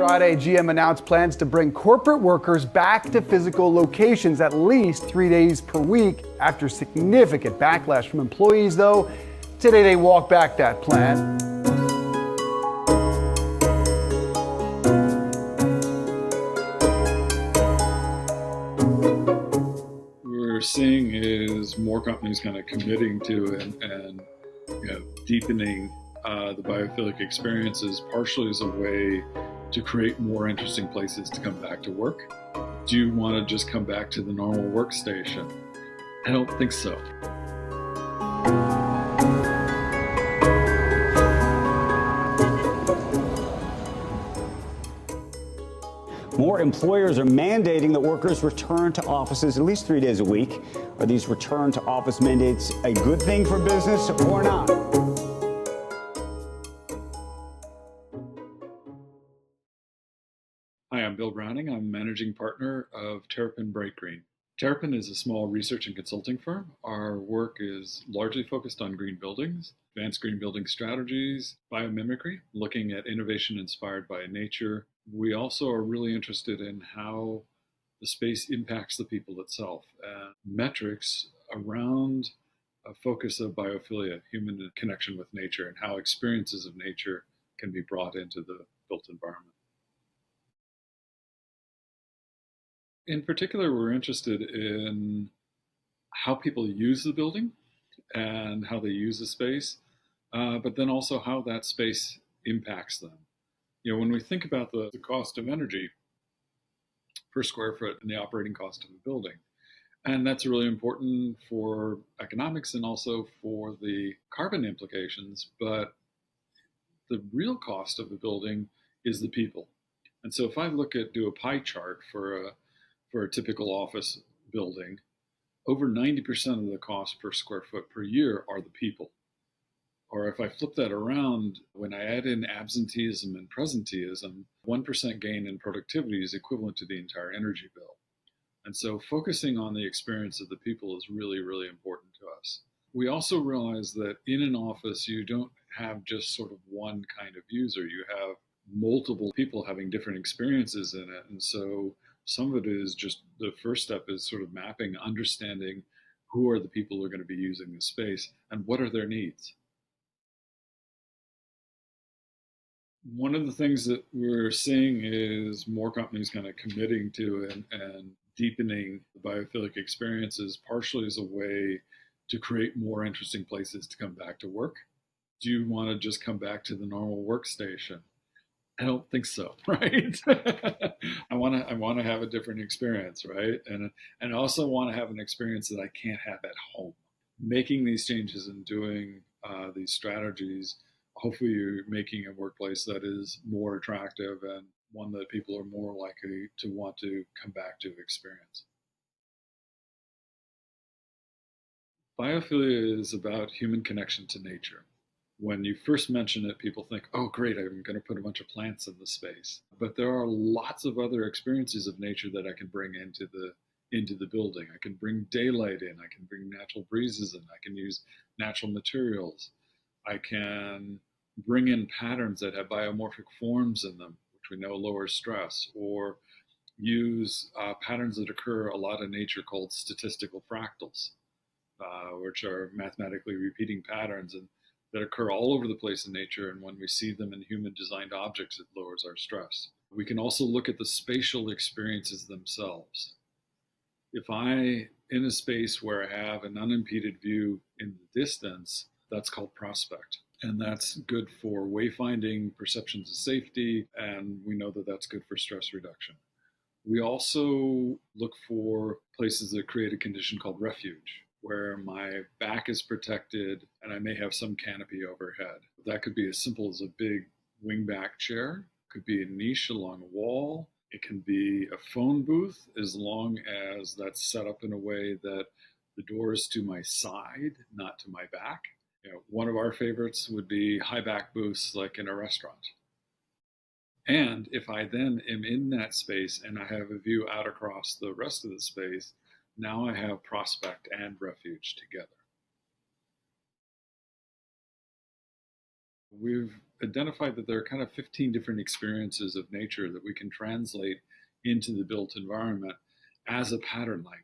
Friday, GM announced plans to bring corporate workers back to physical locations at least 3 days per week. After significant backlash from employees, though, today they walked back that plan. We're seeing is more companies kind of committing to and deepening the biophilic experiences, partially as a way to create more interesting places to come back to work. Do you want to just come back to the normal workstation? I don't think so. More employers are mandating that workers return to offices at least 3 days a week. Are these return to office mandates a good thing for business or not? Hi, I'm Bill Browning. I'm managing partner of Terrapin Bright Green. Terrapin is a small research and consulting firm. Our work is largely focused on green buildings, advanced green building strategies, biomimicry, looking at innovation inspired by nature. We also are really interested in how the space impacts the people itself, and metrics around a focus of biophilia, human connection with nature, and how experiences of nature can be brought into the built environment. In particular, we're interested in how people use the building and how they use the space, but then also how that space impacts them. When we think about the cost of energy per square foot and the operating cost of a building, and that's really important for economics and also for the carbon implications, but the real cost of the building is the people. And so if I do a pie chart for a typical office building, over 90% of the cost per square foot per year are the people. Or if I flip that around, when I add in absenteeism and presenteeism, 1% gain in productivity is equivalent to the entire energy bill. And so focusing on the experience of the people is really, really important to us. We also realize that in an office, you don't have just sort of one kind of user. You have multiple people having different experiences in it. And so some of it is just the first step is sort of mapping, understanding who are the people who are going to be using the space and what are their needs. One of the things that we're seeing is more companies kind of committing to and deepening the biophilic experiences, partially as a way to create more interesting places to come back to work. Do you want to just come back to the normal workstation? I don't think so, right? I want to have a different experience, right? And I also want to have an experience that I can't have at home. Making these changes and doing these strategies, hopefully you're making a workplace that is more attractive and one that people are more likely to want to come back to experience. Biophilia is about human connection to nature. When you first mention it, people think, oh, great, I'm going to put a bunch of plants in the space. But there are lots of other experiences of nature that I can bring into the building. I can bring daylight in. I can bring natural breezes in. I can use natural materials. I can bring in patterns that have biomorphic forms in them, which we know lower stress, or use patterns that occur a lot in nature called statistical fractals, which are mathematically repeating patterns and that occur all over the place in nature, and when we see them in human-designed objects, it lowers our stress. We can also look at the spatial experiences themselves. If in a space where I have an unimpeded view in the distance, that's called prospect. And that's good for wayfinding, perceptions of safety, and we know that that's good for stress reduction. We also look for places that create a condition called refuge, where my back is protected and I may have some canopy overhead. That could be as simple as a big wingback chair, could be a niche along a wall, it can be a phone booth as long as that's set up in a way that the door is to my side, not to my back. One of our favorites would be high back booths like in a restaurant. And if I then am in that space and I have a view out across the rest of the space, now I have prospect and refuge together. We've identified that there are kind of 15 different experiences of nature that we can translate into the built environment as a pattern language.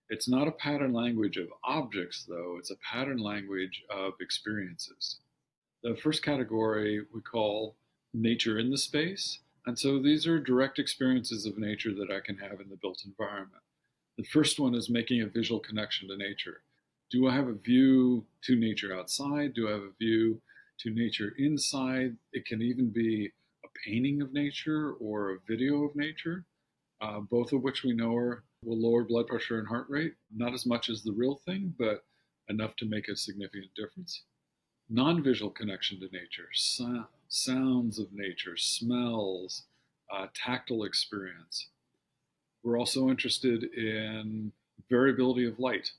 It's not a pattern language of objects, though. It's a pattern language of experiences. The first category we call nature in the space. And so these are direct experiences of nature that I can have in the built environment. The first one is making a visual connection to nature. Do I have a view to nature outside? Do I have a view to nature inside? It can even be a painting of nature or a video of nature, both of which we know will lower blood pressure and heart rate. Not as much as the real thing, but enough to make a significant difference. Non-visual connection to nature, sounds of nature, smells, tactile experience. We're also interested in variability of light.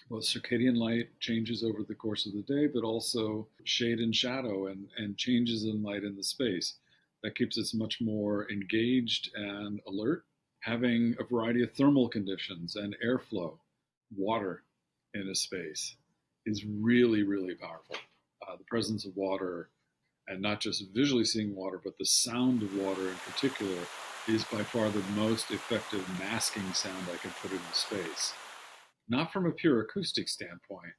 Both circadian light changes over the course of the day, but also shade and shadow and changes in light in the space. That keeps us much more engaged and alert. Having a variety of thermal conditions and airflow, water in a space is really, really powerful. The presence of water, and not just visually seeing water, but the sound of water in particular, is by far the most effective masking sound I can put in the space. Not from a pure acoustic standpoint.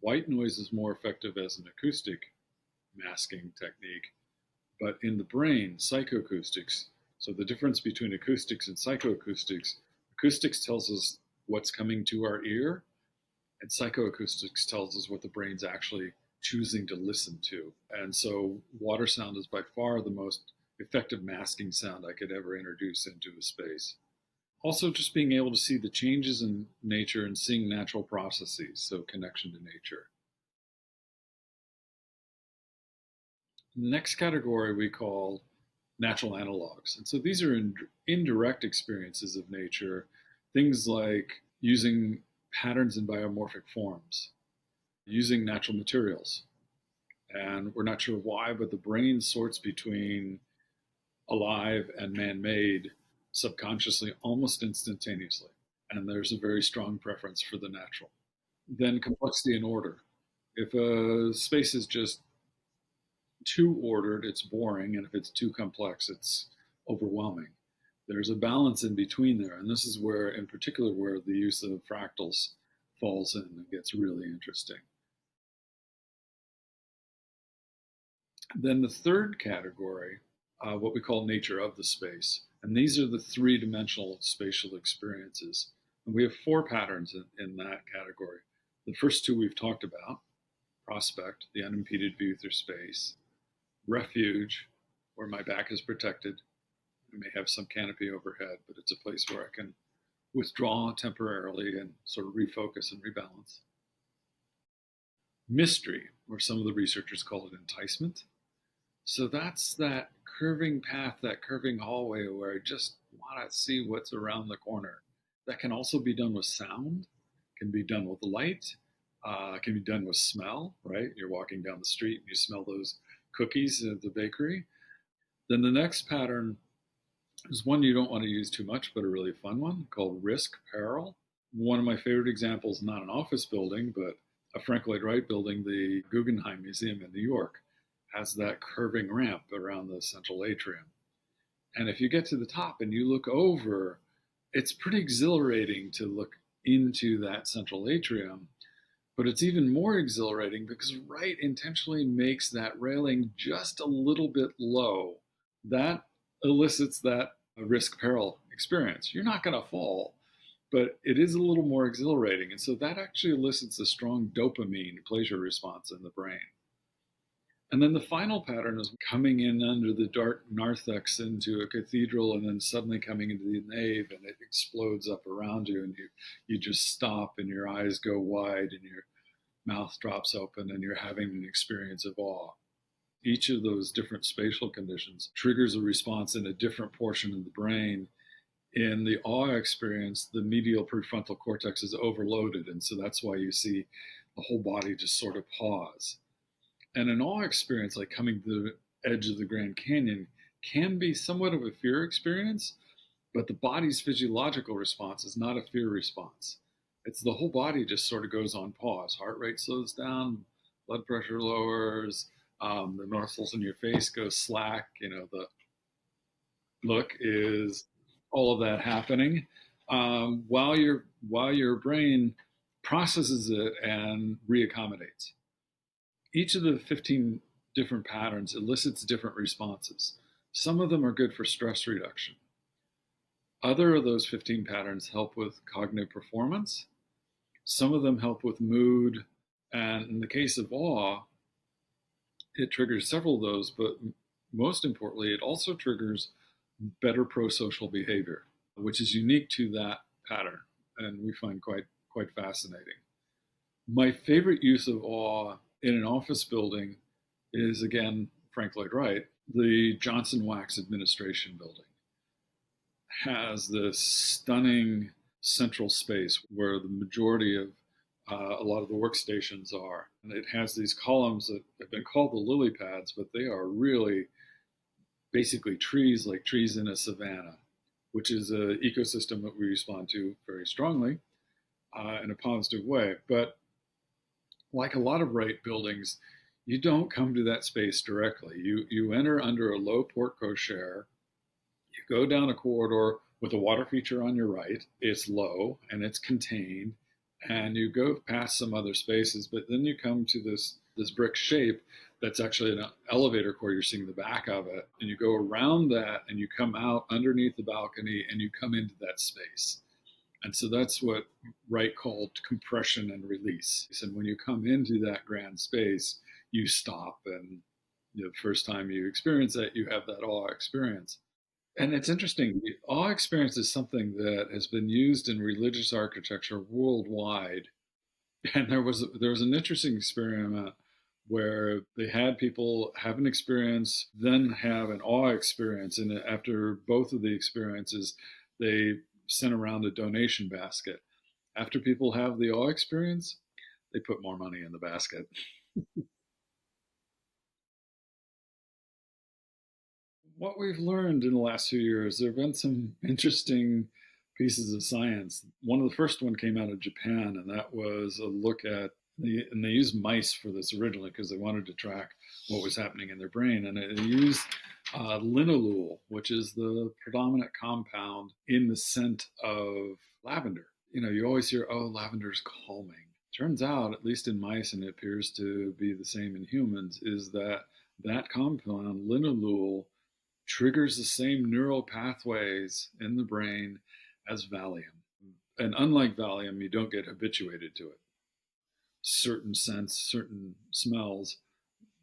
White noise is more effective as an acoustic masking technique, but in the brain, psychoacoustics, so the difference between acoustics and psychoacoustics, acoustics tells us what's coming to our ear, and psychoacoustics tells us what the brain's actually choosing to listen to. And so water sound is by far the most effective masking sound I could ever introduce into a space. Also, just being able to see the changes in nature and seeing natural processes, so connection to nature. Next category we call natural analogs. And so these are indirect experiences of nature, things like using patterns in biomorphic forms, using natural materials. And we're not sure why, but the brain sorts between alive and man-made subconsciously almost instantaneously. And there's a very strong preference for the natural. Then complexity and order. If a space is just too ordered, it's boring, and if it's too complex, it's overwhelming. There's a balance in between there, and this is where, in particular, where the use of fractals falls in and gets really interesting. Then the third category, what we call nature of the space, and these are the three-dimensional spatial experiences. And we have four patterns in that category. The first two we've talked about: prospect, the unimpeded view through space; refuge, where my back is protected. I may have some canopy overhead, but it's a place where I can withdraw temporarily and sort of refocus and rebalance. Mystery, or some of the researchers call it enticement. So that's that curving path, that curving hallway where I just want to see what's around the corner. That can also be done with sound, can be done with light, can be done with smell, right? You're walking down the street and you smell those cookies at the bakery. Then the next pattern is one you don't want to use too much, but a really fun one called risk peril. One of my favorite examples, not an office building, but a Frank Lloyd Wright building, the Guggenheim Museum in New York, has that curving ramp around the central atrium. And if you get to the top and you look over, it's pretty exhilarating to look into that central atrium. But it's even more exhilarating because Wright intentionally makes that railing just a little bit low. That elicits that risk peril experience. You're not going to fall, but it is a little more exhilarating. And so that actually elicits a strong dopamine pleasure response in the brain. And then the final pattern is coming in under the dark narthex into a cathedral and then suddenly coming into the nave, and it explodes up around you, and you just stop and your eyes go wide and your mouth drops open and you're having an experience of awe. Each of those different spatial conditions triggers a response in a different portion of the brain. In the awe experience, the medial prefrontal cortex is overloaded, and so that's why you see the whole body just sort of pause. And an awe experience, like coming to the edge of the Grand Canyon, can be somewhat of a fear experience, but the body's physiological response is not a fear response. It's the whole body just sort of goes on pause. Heart rate slows down, blood pressure lowers, The muscles in your face go slack. The look is all of that happening while your brain processes it and reaccommodates. Each of the 15 different patterns elicits different responses. Some of them are good for stress reduction. Other of those 15 patterns help with cognitive performance. Some of them help with mood. And in the case of awe, it triggers several of those, but most importantly, it also triggers better pro-social behavior, which is unique to that pattern, and we find quite fascinating. My favorite use of awe in an office building is, again, Frank Lloyd Wright. The Johnson Wax Administration Building has this stunning central space where the majority of a lot of the workstations are. And it has these columns that have been called the lily pads, but they are really basically trees, like trees in a savanna, which is an ecosystem that we respond to very strongly in a positive way. But like a lot of Wright buildings, you don't come to that space directly. You enter under a low porte cochere. You go down a corridor with a water feature on your right. It's low and it's contained, and you go past some other spaces, but then you come to this brick shape that's actually an elevator core. You're seeing the back of it, and you go around that and you come out underneath the balcony and you come into that space. And so that's what Wright called compression and release. And when you come into that grand space, you stop, and the first time you experience that, you have that awe experience. And it's interesting, the awe experience is something that has been used in religious architecture worldwide. And there was an interesting experiment where they had people have an experience, then have an awe experience. And after both of the experiences, they sent around a donation basket. After people have the awe experience, they put more money in the basket. What we've learned in the last few years, there have been some interesting pieces of science. One of the first one came out of Japan, and that was a look at and they used mice for this originally because they wanted to track what was happening in their brain. And they used linalool, which is the predominant compound in the scent of lavender. You always hear, oh, lavender is calming. Turns out, at least in mice, and it appears to be the same in humans, is that compound, linalool, triggers the same neural pathways in the brain as Valium. And unlike Valium, you don't get habituated to it. Certain scents, certain smells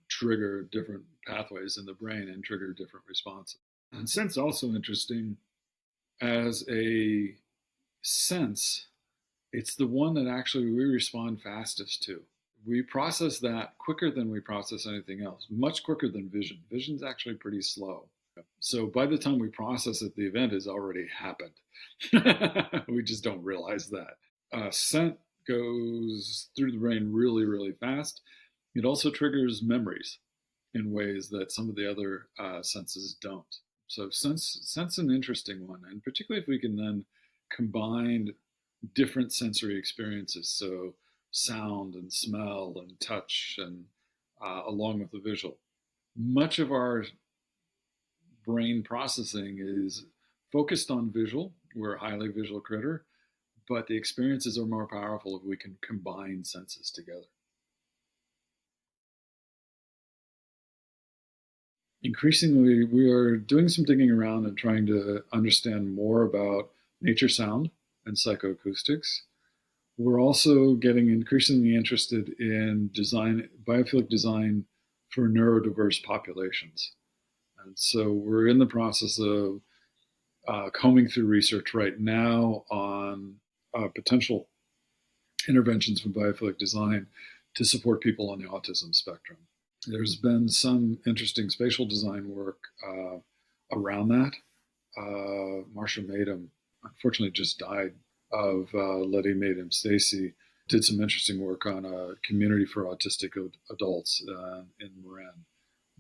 trigger different pathways in the brain and trigger different responses. And scent's also interesting as a sense. It's the one that actually we respond fastest to. We process that quicker than we process anything else, much quicker than vision. Vision's actually pretty slow. So by the time we process it, the event has already happened. We just don't realize that. Scent goes through the brain really, really fast. It also triggers memories in ways that some of the other senses don't. So sense an interesting one, and particularly if we can then combine different sensory experiences, so sound and smell and touch, and along with the visual. Much of our brain processing is focused on visual. We're a highly visual critter, but the experiences are more powerful if we can combine senses together. Increasingly, we are doing some digging around and trying to understand more about nature sound and psychoacoustics. We're also getting increasingly interested in biophilic design for neurodiverse populations. And so we're in the process of combing through research right now on potential interventions from biophilic design to support people on the autism spectrum. There's been some interesting spatial design work around that. Marsha Madam, unfortunately, just died of Letty Madam Stacy, did some interesting work on a community for autistic adults in Marin.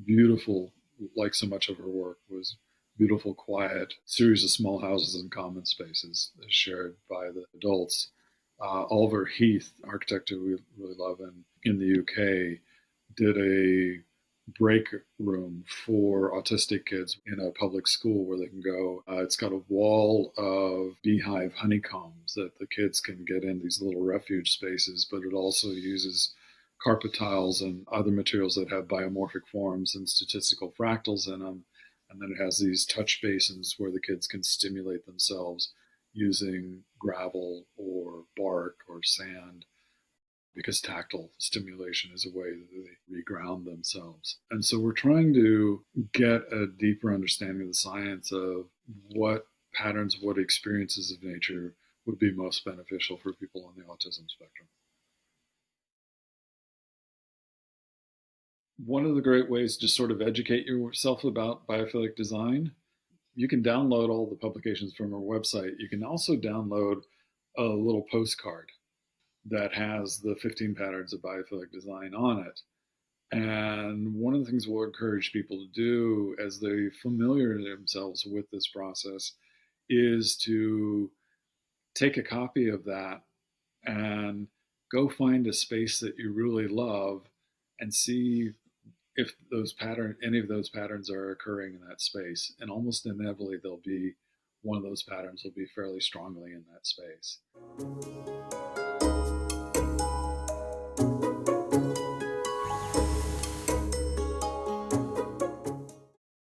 Beautiful, like so much of her work, was beautiful, quiet series of small houses and common spaces shared by the adults. Oliver Heath, architect who we really love in the UK, did a break room for autistic kids in a public school where they can go. It's got a wall of beehive honeycombs that the kids can get in, these little refuge spaces, but it also uses carpet tiles and other materials that have biomorphic forms and statistical fractals in them. And then it has these touch basins where the kids can stimulate themselves using gravel or bark or sand, because tactile stimulation is a way that they reground themselves. And so we're trying to get a deeper understanding of the science of what patterns, what experiences of nature would be most beneficial for people on the autism spectrum. One of the great ways to sort of educate yourself about biophilic design, you can download all the publications from our website. You can also download a little postcard that has the 15 patterns of biophilic design on it. And one of the things we'll encourage people to do as they familiarize themselves with this process is to take a copy of that and go find a space that you really love and see if any of those patterns are occurring in that space. And almost inevitably, one of those patterns will be fairly strongly in that space.